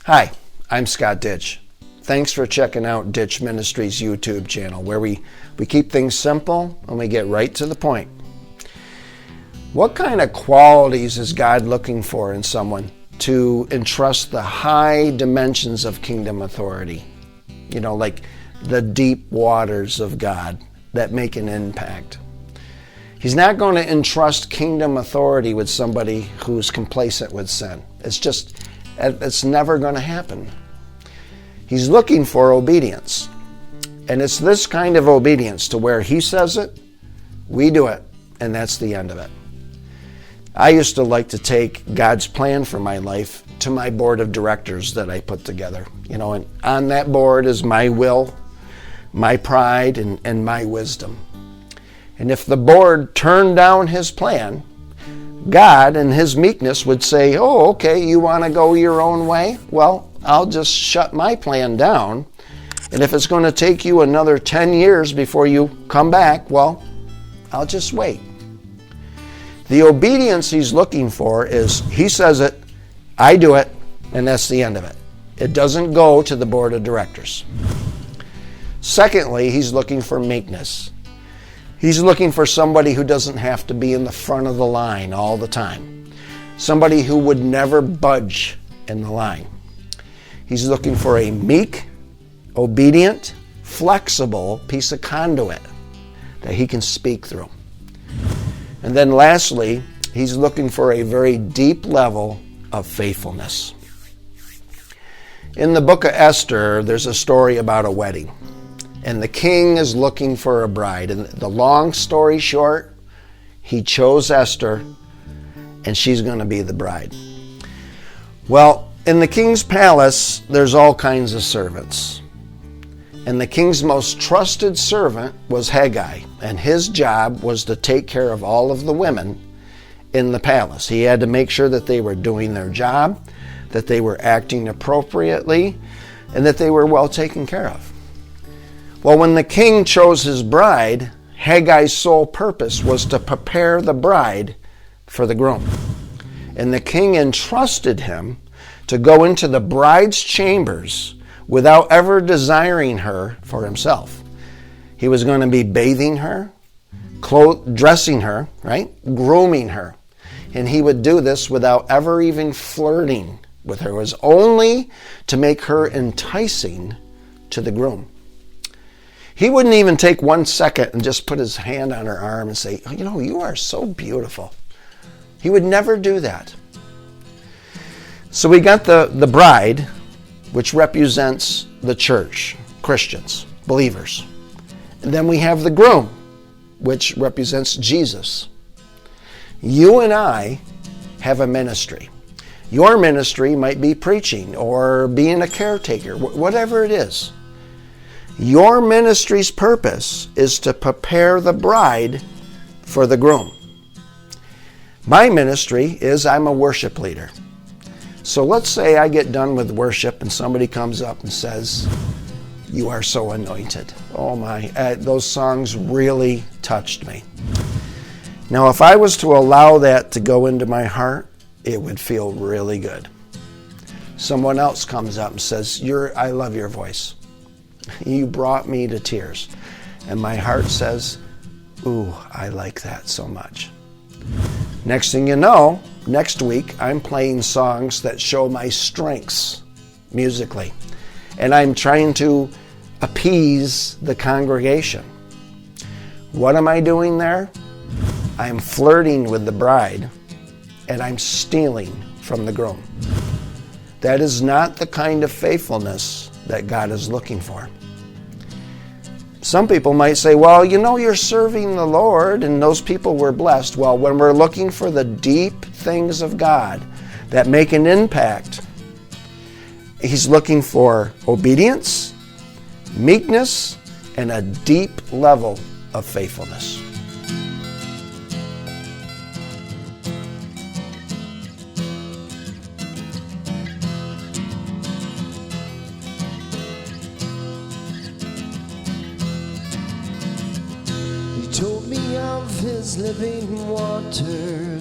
Hi, I'm Scott Ditch. Thanks for checking out Ditch Ministries YouTube channel, where we keep things simple and we get right to the point. What kind of qualities is God looking for in someone to entrust the high dimensions of kingdom authority? You know, like the deep waters of God that make an impact. He's not going to entrust kingdom authority with somebody who's complacent with sin. It's never going to happen. He's looking for obedience. And it's this kind of obedience to where he says it, we do it, and that's the end of it. I used to like to take God's plan for my life to my board of directors that I put together. You know, and on that board is my will, my pride, and my wisdom. And if the board turned down his plan, God in his meekness would say, oh, okay, you want to go your own way? Well, I'll just shut my plan down. And if it's going to take you another 10 years before you come back, well, I'll just wait. The obedience he's looking for is, he says it, I do it, and that's the end of it. It doesn't go to the board of directors. Secondly, he's looking for meekness. He's looking for somebody who doesn't have to be in the front of the line all the time. Somebody who would never budge in the line. He's looking for a meek, obedient, flexible piece of conduit that he can speak through. And then lastly, he's looking for a very deep level of faithfulness. In the book of Esther, there's a story about a wedding. And the king is looking for a bride. And the long story short, he chose Esther, and she's going to be the bride. Well, in the king's palace, there's all kinds of servants. And the king's most trusted servant was Haggai. And his job was to take care of all of the women in the palace. He had to make sure that they were doing their job, that they were acting appropriately, and that they were well taken care of. Well, when the king chose his bride, Haggai's sole purpose was to prepare the bride for the groom. And the king entrusted him to go into the bride's chambers without ever desiring her for himself. He was going to be bathing her, dressing her, right? Grooming her. And he would do this without ever even flirting with her. It was only to make her enticing to the groom. He wouldn't even take 1 second and just put his hand on her arm and say, you know, you are so beautiful. He would never do that. So we got the bride, which represents the church, Christians, believers. And then we have the groom, which represents Jesus. You and I have a ministry. Your ministry might be preaching or being a caretaker, whatever it is. Your ministry's purpose is to prepare the bride for the groom. My ministry is I'm a worship leader. So let's say I get done with worship and somebody comes up and says, you are so anointed. Oh my, those songs really touched me. Now, if I was to allow that to go into my heart, it would feel really good. Someone else comes up and says, I love your voice. You brought me to tears. And my heart says, ooh, I like that so much. Next thing you know, next week, I'm playing songs that show my strengths musically. And I'm trying to appease the congregation. What am I doing there? I'm flirting with the bride, and I'm stealing from the groom. That is not the kind of faithfulness that God is looking for. Some people might say, well, you know, you're serving the Lord and those people were blessed. Well, when we're looking for the deep things of God that make an impact, he's looking for obedience, meekness, and a deep level of faithfulness. Told me of his living water